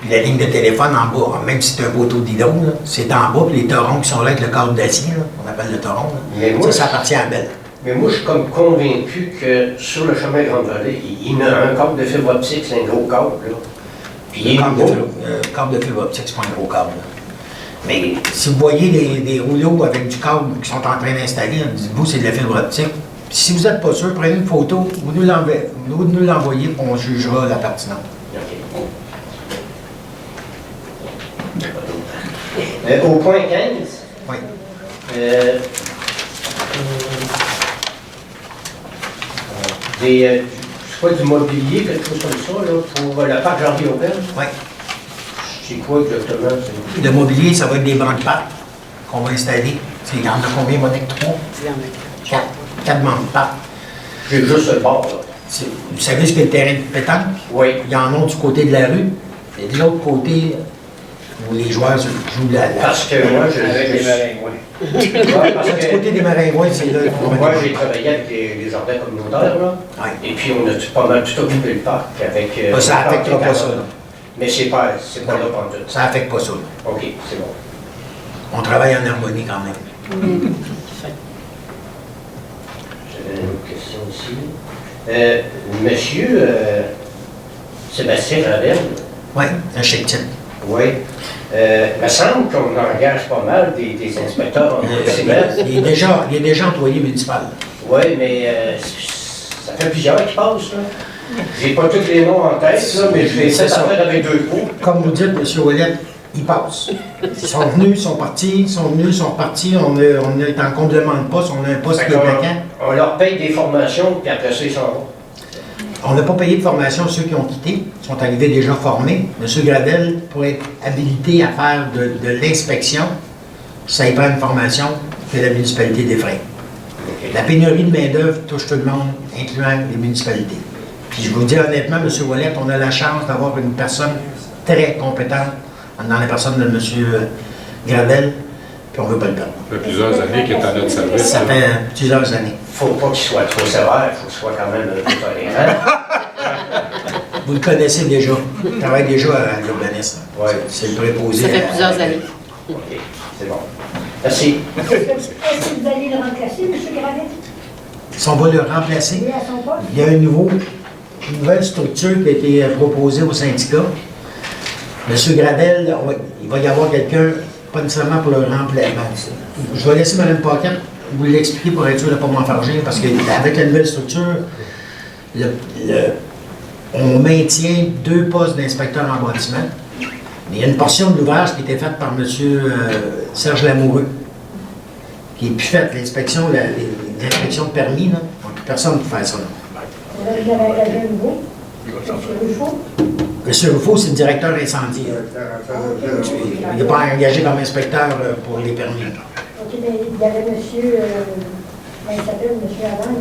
puis la ligne de téléphone en bas, même si c'est un poteau d'hydro, là, c'est en bas, puis les torons qui sont là avec le câble d'acier, là, on appelle le toron, là, Mais moi, ça appartient à Bell. Mais moi, je suis comme convaincu que sur le chemin Grande-Vallée, il y a un câble de fibre optique, c'est un gros câble, là. Puis il est nouveau. Le câble de fibre optique, c'est pas un gros câble, là. Mais si vous voyez des rouleaux avec du câble qui sont en train d'installer, dites-vous c'est de la fibre optique. Puis si vous n'êtes pas sûr, prenez une photo, vous nous l'envoyez, on jugera la pertinence. OK. Au point 15, Oui. C'est quoi du mobilier, quelque chose comme ça, là, pour le parc Jean-Guy-Auberge? Oui. C'est quoi exactement? Le mobilier, ça va être des bancs de pattes qu'on va installer. Il y en a combien, Monique? 3? 4 bancs de pattes. J'ai juste le bord, là. Vous savez ce qu'est le terrain de pétanque? Oui. Il y en a du côté de la rue et de l'autre côté où les joueurs jouent la... Parce que moi, Avec les maringouins. Ouais, parce Du que côté des maringouins, c'est là. moi, j'ai travaillé avec les jardins communautaires, là. Ouais. Et puis, on a pas mal tout occupé le parc avec... Ça n'affectera pas ça. Là. Mais c'est pas là pour tout. Ça n'affecte pas ça. Là. OK, c'est bon. On travaille en harmonie quand même. J'avais une autre question ici. Monsieur Sébastien Ravel, Oui, un chèque type. oui. Il me semble qu'on engage pas mal des inspecteurs en municipal. Il est déjà employé municipal. Oui, mais ça fait plusieurs qui passent, là. J'ai pas tous les noms en tête, là, mais je vais essayer d'en faire avec 2 pots. Comme vous dites, M. Ouellet, ils passent. Ils sont venus, ils sont partis, ils sont venus, ils sont repartis. On est en complément de poste, on a un poste qui est vacant. On leur paye des formations, puis après ça, ils s'en vont. On n'a pas payé de formation ceux qui ont quitté, ils sont arrivés déjà formés. M. Gravel, pour être habilité à faire de l'inspection, ça y prend une formation que la municipalité défraie. La pénurie de main-d'œuvre touche tout le monde, incluant les municipalités. Puis je vous dis honnêtement, M. Ouellet, on a la chance d'avoir une personne très compétente dans la personne de M. Gravel, puis on ne veut pas le perdre. Ça fait plusieurs années qu'il est à notre service. Ça fait plusieurs années. Faut pas qu'il soit trop sévère, il faut qu'il soit quand même un peu tolérant. Vous le connaissez déjà. Il travaille déjà à l'urbanisme. Ouais. C'est le préposé. Ça fait à- plusieurs années. OK, c'est bon. Merci. Est-ce que vous allez le remplacer, M. Gravel? Si on va le remplacer, Il est à son poste? il y a une nouvelle structure qui a été proposée au syndicat. M. Gravel, il va y avoir quelqu'un, pas nécessairement pour le remplacer. Je vais laisser Mme Paquette vous l'expliquer pour être sûr de ne pas m'enfarger, parce qu'avec la nouvelle structure, on maintient 2 postes d'inspecteur en bâtiment. Mais il y a une portion de l'ouvrage qui était faite par M. Serge Lamoureux, qui n'est plus faite. L'inspection, l'inspection de permis, là, donc personne ne peut faire ça. Là. Vous avez engagé un nouveau? M. Ruffo? M. Ruffo, c'est le directeur incendie. Il n'est pas engagé comme inspecteur pour les permis. OK, mais il y avait monsieur, il s'appelle M. Avant,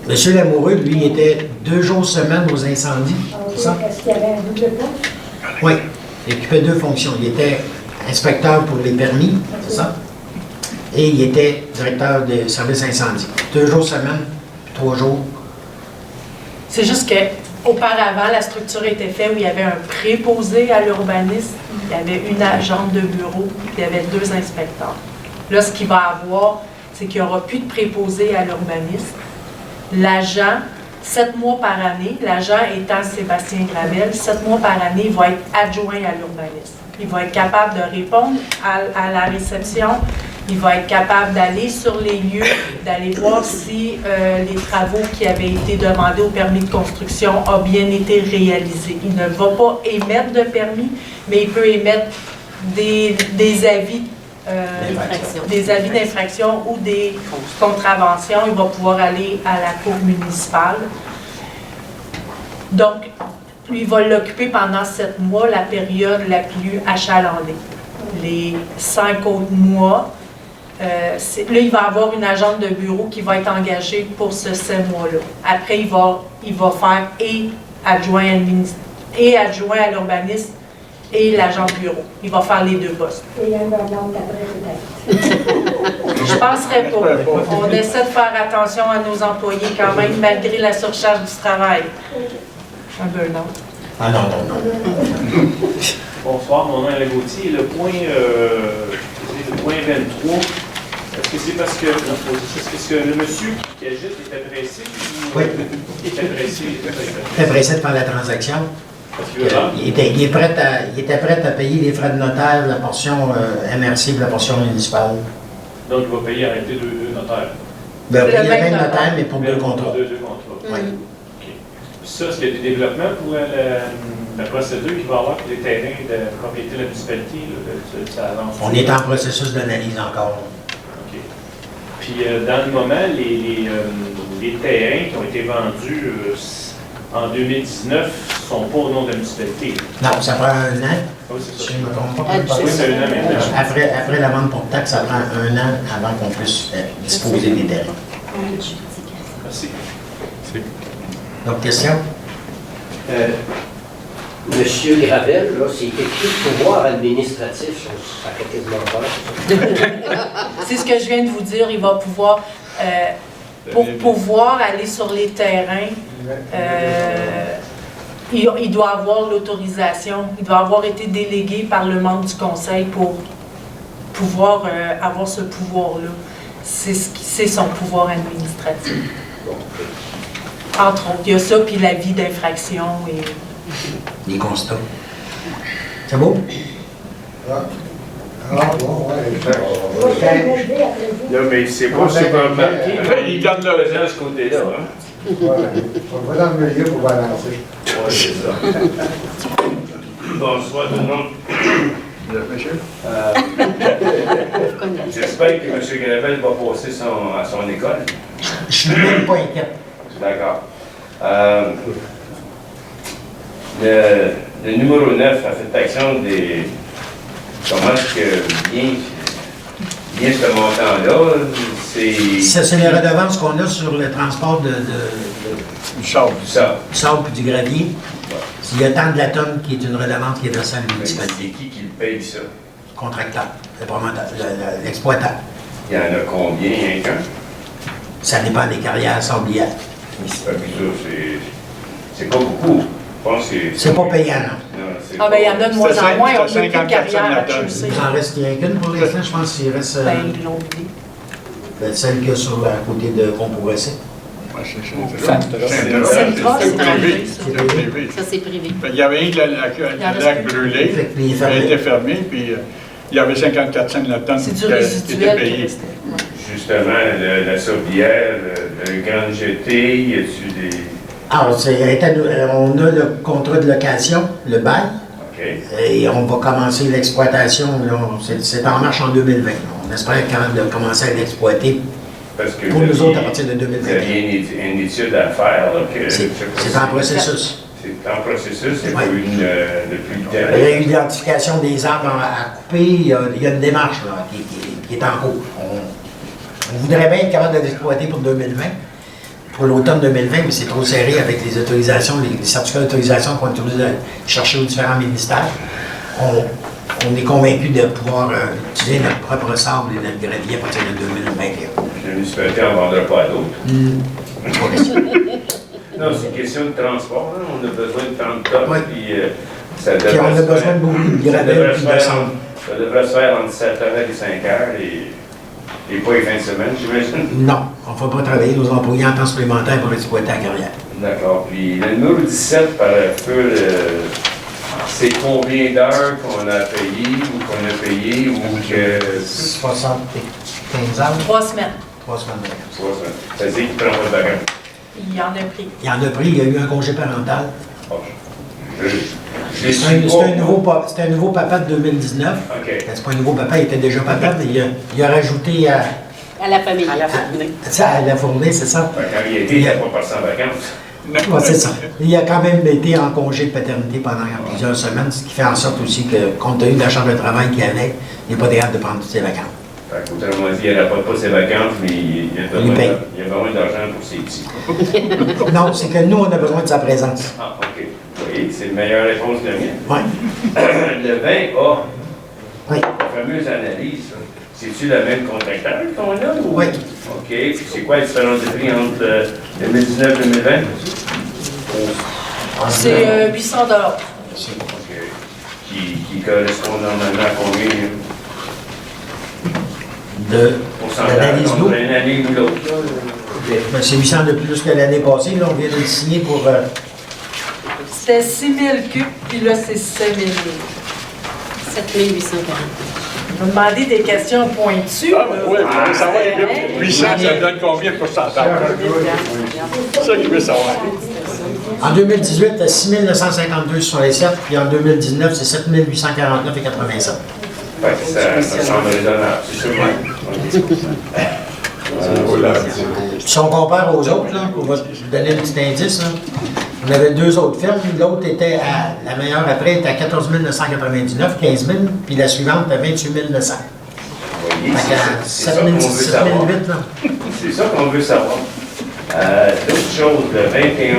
M. Lamoureux, lui, il était 2 jours semaine aux incendies. C'est ça? Est-ce qu'il y avait un double poste? Oui. Il occupait 2 fonctions. Il était inspecteur pour les permis, c'est ça? Et il était directeur de service incendie. 2 jours semaine, puis 3 jours. C'est juste que auparavant, la structure était faite où il y avait un préposé à l'urbanisme, il y avait une agente de bureau, puis il y avait 2 inspecteurs. Là, ce qu'il va avoir, c'est qu'il n'y aura plus de préposé à l'urbanisme. L'agent, 7 mois par année, l'agent étant Sébastien Gravel, 7 mois par année, il va être adjoint à l'urbanisme. Il va être capable de répondre à la réception, il va être capable d'aller sur les lieux, d'aller voir si les travaux qui avaient été demandés au permis de construction ont bien été réalisés. Il ne va pas émettre de permis, mais il peut émettre des avis d'infraction ou des contraventions. Il va pouvoir aller à la cour municipale. Donc, il va l'occuper pendant 7 mois, la période la plus achalandée. Les 5 autres mois, là, il va avoir une agente de bureau qui va être engagée pour ce 7 mois-là. Après, il va faire et adjoint à l'urbanisme et l'agent de bureau. Il va faire les 2 postes. Et un burn-out après, peut-être. Je penserais pas. On essaie de faire attention à nos employés quand même, malgré la surcharge du travail. Un burn-out. Ah non, non, non. Bonsoir, mon nom est Alain Gauthier. Le point 23, est-ce que c'est parce que le monsieur qui agite était pressé ou Oui. il était pressé? Il était pressé de faire la transaction. Parce qu'il veut vendre? Il était prêt à payer les frais de notaire, la portion MRC et la portion municipale. Donc il va payer arrêter 2 notaires. Ben, C'est il y le a même même notaire. notaire, mais pour 2 contrats. Deux contrats. Oui. OK. Ça, est-ce qu'il y a des développements pour la procédure qu'il va y avoir pour les terrains de propriété de la municipalité, là, ça avance. On est en processus d'analyse encore. OK. Puis, dans le moment, les terrains qui ont été vendus en 2019 ne sont pas au nom de la municipalité. Non, ça prend 1 an. Oui, c'est Si ça. je ne me trompe pas. Oui, c'est 1 an maintenant. Après la vente pour taxe, ça prend 1 an avant qu'on puisse disposer des terrains. Merci. D'autres questions? Monsieur Gravel, là, c'est écrit pouvoir administratif, ça fait quasiment peur. C'est ce que je viens de vous dire, il va pouvoir, pour pouvoir aller sur les terrains, il doit avoir l'autorisation, il doit avoir été délégué par le membre du conseil pour pouvoir avoir ce pouvoir-là. C'est son pouvoir administratif. Entre autres, il y a ça, puis l'avis d'infraction et... Les constats. C'est beau? Bon, Moi, je vais me lever après vous. Là, mais c'est pas super marqué. Il garde le Présent de ce côté-là, hein? on va dans le milieu pour balancer. Oui, c'est ça. Bonsoir tout le monde. Monsieur? J'espère que M. Gravel va passer à son école. Je suis même pas inquiet. D'accord. Le numéro 9, affectation des... Comment est-ce que vient ce montant-là? C'est les redevances qu'on a sur le transport Du sable. Du sable. du sable et du gravier. Il y a tant de la tonne qui est une redevance qui est versée à la C'est municipalité. qui le paye ça? Contracteur, le promoteur, l'exploitant. Il y en a combien, hein, quand? Ça dépend des carrières sablières. C'est pas plus ça, c'est pas beaucoup. Je pense que C'est pas payant, non. Non, c'est Ah, ben il y en a de moins en moins, on n'a c'est plus de 54 carrière à cents la chasser. Il en reste rien qu'une pour l'instant, je pense qu'il reste Ben, ils l'ont oublié. celle qu'il y a sur à côté de Comproissé. C'est privé. C'est privé. Ça, c'est privé. Il y avait un le lac brûlé, Fait que, puis il est il fermé. était fermé, puis il y avait 54 cents la tonne C'est qui du était résiduel qui payé. restait. Ouais. justement la sablière, le grand jeté, y a-tu des... Ah, on a le contrat de location, le bail, OK. et on va commencer l'exploitation. C'est en marche en 2020. On espère être capable de commencer à l'exploiter Parce que pour nous autres à partir de 2021. Vous aviez une étude à faire, là, que... C'est en processus. C'est en processus, il y a Ouais. pas eu depuis le Il y a terrain. eu l'identification des arbres à couper, il y a une démarche là, qui est en cours. On voudrait bien être capable de l'exploiter pour 2020, pour l'automne 2020, mais c'est trop serré avec les autorisations, les certificats d'autorisation qu'on est obligé de chercher aux différents ministères. On est convaincu de pouvoir utiliser notre propre sable et notre gravier à partir de 2021. La municipalité n'en vendra pas à d'autres. Non, c'est une question de transport. Hein. On a besoin de 30 tonnes, Oui. puis ça Puis devrait on a se besoin faire- de beaucoup de ça gravel devrait et se de faire sable. ça devrait se faire entre 7h et 5h et pas les fins de semaine, j'imagine. Non, on ne va pas travailler nos employés en temps supplémentaire pour exploiter la carrière. D'accord. Puis le numéro 17, par peu, c'est combien d'heures qu'on a payé ou qu'on a payé ou que... 75 ans, 3 semaines. 3 semaines de vacances. Ça veut dire qu'il prend pas de vacances. Il y en a pris. Il y en a pris, il y a eu un congé parental. Bon. Je C'est suis pas- un nouveau papa de 2019. OK. C'est pas un nouveau papa, il était déjà papa, mais il a rajouté à À la famille. À la fournée. la fournée, c'est ça? Quand il était, il n'était pas parti en vacances. Ouais, c'est ça. Il a quand même été en congé de paternité pendant plusieurs semaines, ce qui fait en sorte aussi que, compte tenu de la charge de travail qu'il avait, il n'est pas capable de prendre toutes ses vacances. Fait qu'autrement dit, il n'apporte pas ses vacances, mais il a besoin paye. il a besoin d'argent pour ses petits. Non, c'est que nous, on a besoin de sa présence. Ah, OK. Oui, c'est une meilleure réponse que la mienne. Oui. Le 20A, Oui. la fameuse analyse, là, c'est-tu le même contracteur qu'on a? Ou... Oui. OK. Puis c'est quoi la différence de prix entre 2019 et 2020? C'est 800 $. OK. Qui correspond normalement à combien? De Pourcentage l'analyse d'eau. entre une année ou l'autre? Ben, c'est 800 de plus que l'année passée. Là, on vient de le signer pour... C'était 6 000 cubes, puis là, c'est 7 000. 7 840. Je vais demander des questions pointues. Ah, oui, ça va. 800, ça donne combien de pourcentage? C'est ça que je veux savoir. En 2018, c'était 6 952,67, puis en 2019, c'est 7 849,87. Fait que ça me semble raisonnable, c'est sûr. Si on compare aux autres, là, on va vous donner un petit indice, là. On avait deux autres firmes, l'autre était à, la meilleure après était à 14 999, 15 000, puis la suivante à 28 900. Vous voyez, c'est ça qu'on veut savoir. C'est ça qu'on veut savoir. D'autres choses, le 21.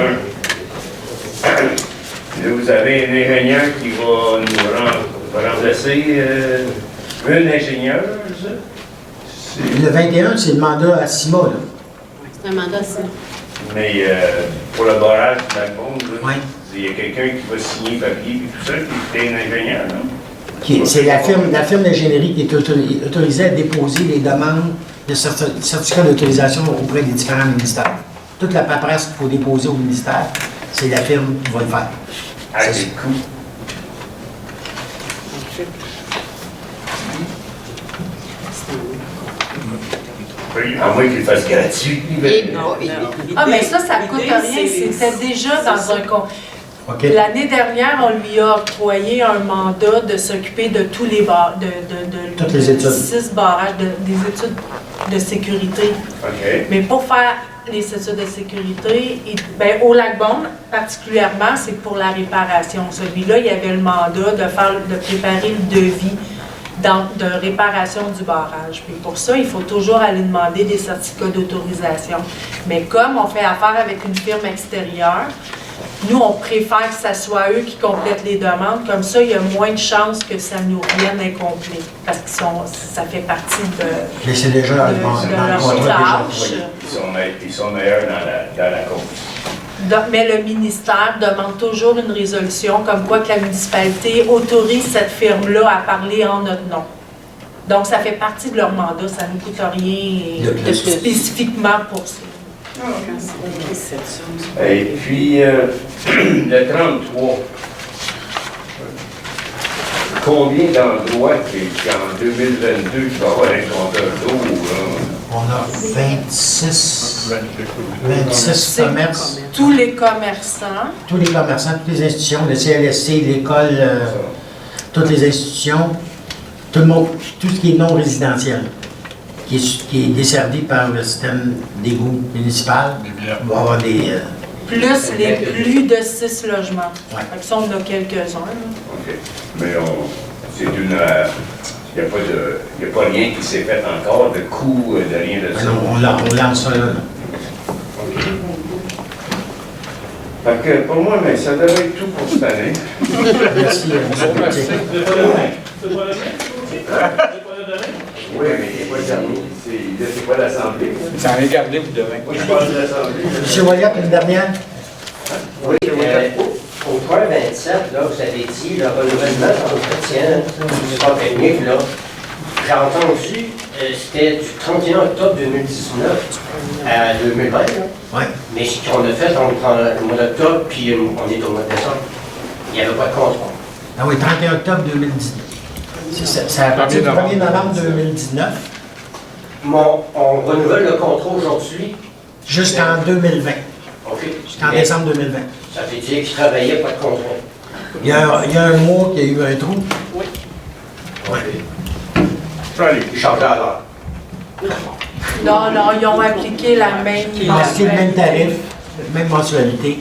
Là, vous avez un ingénieur qui va nous remplacer un ingénieur, ça? Le 21, c'est le mandat à CIMA, là. C'est un mandat, ça. Mais pour le barrage, dans le fond, là, Oui. il y a quelqu'un qui va signer papier et tout ça, qui est un ingénieur, non? C'est la firme d'ingénierie qui est autorisée à déposer les demandes de certificat d'autorisation auprès des différents ministères. Toute la paperasse qu'il faut déposer au ministère, c'est la firme qui va le faire. Ah, c'est cool. À moins qu'il le fasse gratuit. Ah, mais ça coûte rien. C'était déjà dans un compte. Okay. L'année dernière, on lui a octroyé un mandat de s'occuper de tous les toutes les études. 6 barrages, des études de sécurité. OK. Mais pour faire les études de sécurité, au Lac-Beaune, particulièrement, c'est pour la réparation. Celui-là, il avait le mandat de préparer le devis de réparation du barrage. Puis pour ça, il faut toujours aller demander des certificats d'autorisation. Mais comme on fait affaire avec une firme extérieure, nous, on préfère que ce soit eux qui complètent les demandes. Comme ça, il y a moins de chances que ça nous revienne incomplet. Parce que ça fait partie de Mais c'est déjà leur tâche. Ils sont meilleurs dans la cause. Mais le ministère demande toujours une résolution comme quoi que la municipalité autorise cette firme-là à parler en notre nom. Donc, ça fait partie de leur mandat. Ça ne nous coûte rien spécifiquement pour ça. Et puis, le 33, combien d'endroits qu'en 2022 tu vas avoir un compteur d'eau? On a 26 commerces. Tous les commerçants. Tous les commerçants, toutes les institutions, le CLSC, l'école, toutes les institutions, tout le monde, tout ce qui est non résidentiel, qui est desservi par le système d'égout municipal, va avoir des... Plus les plus de 6 logements. Ouais. Fait que ça, on a quelques-uns. OK. Mais c'est une... Il n'y a pas rien qui s'est fait encore, de coût, de rien de ça. On lance ça là. OK. Fait que pour moi, mais ça devrait être tout pour cette année. Merci, M. Petit. Oui, mais il n'est pas le dernier. C'est pas l'Assemblée. Ça en est gardé pour demain. Moi, je parle de l'Assemblée. M. Walliot, une dernière? Oui, au point 27, là, vous avez dit le renouvellement d'entretien du pandémique, là. J'ai entendu, c'était du 31 octobre 2019 à 2020, là. Oui. Mais ce qu'on a fait entre le mois d'octobre puis on est au mois de décembre, il n'y avait pas de contrôle. Ah oui, 31 octobre 2019. C'est à partir du 1er novembre 2019. On renouvelle le contrat aujourd'hui. Jusqu'en 2020. OK. Jusqu'en décembre 2020. Ça veut dire qu'ils ne travaillaient pas de contrôle. Il y a un mois qu'il y a eu un trou. Oui. Ils changeaient à l'heure. Non, ils ont appliqué la même... C'est le même tarif, même mensualité.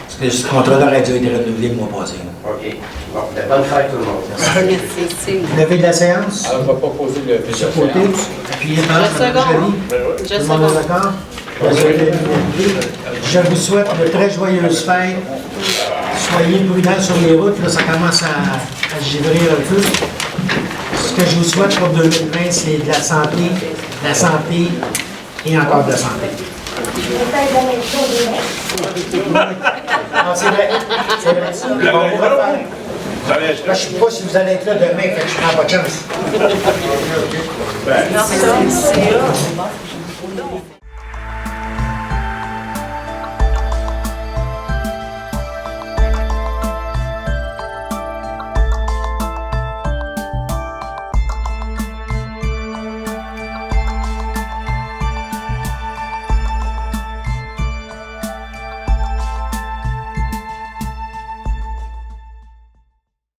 Parce que ce contrat-là aurait dû être renouvelé le mois passé. OK. Bon, bonne fête tout le monde. Merci. Levée de la séance. Alors, on va pas poser le De ce côté. Appuyez par Je Tout le monde est d'accord? Je vous souhaite de très joyeuses fêtes. Soyez prudents sur les routes. Là, ça commence à givrer un peu. Ce que je vous souhaite pour 2020, c'est de la santé et encore de la santé. C'est vrai. C'est vrai. On pourra faire. Là, je ne sais pas si vous allez être là demain, fait que je ne prends pas de chance. Non, c'est ça.